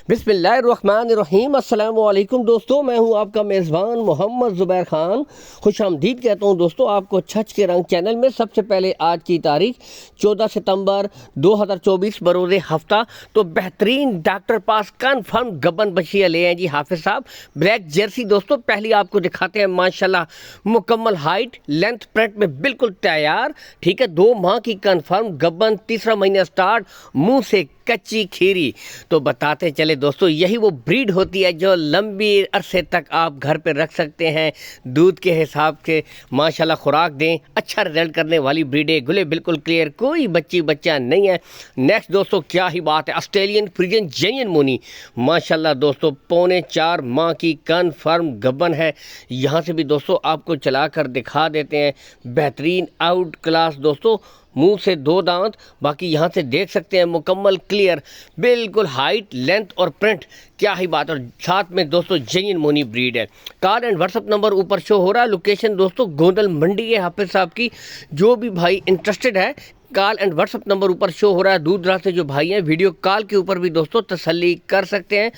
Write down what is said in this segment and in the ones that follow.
बिस्मिल्लाहिर्रहमानिर्रहीम। अस्सलाम वालेकुम दोस्तों, मैं हूं आपका मेज़बान मोहम्मद ज़ुबैर ख़ान। खुश आमदीद कहता हूं दोस्तों आपको छच के रंग चैनल में। सबसे पहले आज की तारीख 14 सितंबर 2024 बरोज़ हफ्ता। तो बेहतरीन डॉक्टर पास कन्फर्म गबन बछिया ले आए जी हाफिज़ साहब। ब्लैक जर्सी दोस्तों पहली आपको दिखाते हैं, माशाल्लाह मुकम्मल हाइट लेंथ प्रिंट में बिल्कुल तैयार। ठीक है, 2 माह की कन्फर्म गबन, तीसरा महीना स्टार्ट, मुंह से कच्ची खीरी। तो बताते चले दोस्तों, यही वो ब्रीड होती है जो लंबी अरसे तक आप घर पे रख सकते हैं। दूध के हिसाब से माशाल्लाह खुराक दें, अच्छा रिजल्ट करने वाली ब्रीड है। गुले बिल्कुल क्लियर, कोई बच्चा नहीं है। नेक्स्ट दोस्तों क्या ही बात है, ऑस्ट्रेलियन फ्रीजियन जेन्युइन मोनी माशाल्लाह दोस्तों 4.25 माह की कन्फर्म गबन है। यहाँ से भी दोस्तों आपको चला कर दिखा देते हैं। बेहतरीन आउट क्लास दोस्तों, मुंह से 2 दांत, बाकी यहाँ से देख सकते हैं मुकम्मल क्लियर, बिल्कुल हाइट लेंथ और प्रिंट, क्या ही बात। और साथ में दोस्तों जेन्युइन मोनी ब्रीड है। कॉल एंड व्हाट्सअप नंबर ऊपर शो हो रहा है। लोकेशन दोस्तों गोंदल मंडी है हाफिज़ साहब की। जो भी भाई इंटरेस्टेड है, कॉल एंड व्हाट्सअप नंबर ऊपर शो हो रहा है। दूर दराज से जो भाई हैं वीडियो कॉल के ऊपर भी दोस्तों तसल्ली कर सकते हैं।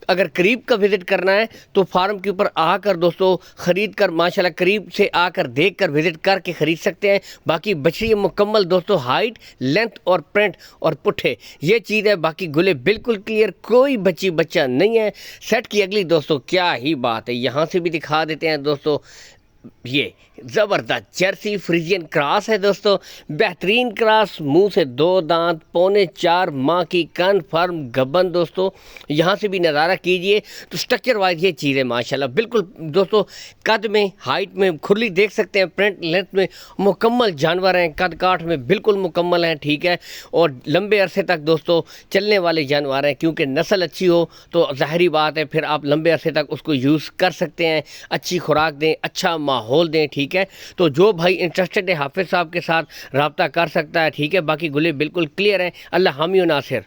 अगर करीब का विज़िट करना है तो फार्म के ऊपर आकर दोस्तों ख़रीद कर माशाल्लाह करीब से आकर देख कर विज़िट करके ख़रीद सकते हैं। बाकी बछड़ी मुकम्मल दोस्तों हाइट लेंथ और प्रिंट और पुट्ठे, ये चीज़ है। बाकी गुले बिल्कुल क्लियर, कोई बच्चा नहीं है। सेट की अगली दोस्तों क्या ही बात है, यहाँ से भी दिखा देते हैं दोस्तों। ये ज़बरदस्त जर्सी फ्रीजियन क्रॉस है दोस्तों, बेहतरीन क्रॉस, मुंह से 2 दांत, 4.25 माह की कन्फर्म गबन दोस्तों। यहाँ से भी नज़ारा कीजिए तो स्ट्रक्चर वाइज ये चीज़ है माशाल्लाह बिल्कुल दोस्तों। कद में हाइट में खुरली देख सकते हैं, प्रिंट लेंथ में मुकम्मल जानवर हैं, कद काठ में बिल्कुल मुकम्मल हैं। ठीक है, और लंबे अरसे तक दोस्तों चलने वाले जानवर हैं, क्योंकि नस्ल अच्छी हो तो ज़ाहिरी बात है फिर आप लंबे अरसे तक उसको यूज़ कर सकते हैं। अच्छी खुराक दें, अच्छा माहौल दें। ठीक है, तो जो भाई इंटरेस्टेड है हाफिज़ साहब के साथ रब्ता कर सकता है। ठीक है, बाकी गुले बिल्कुल क्लियर हैं। अल्लाह हामी व नासिर।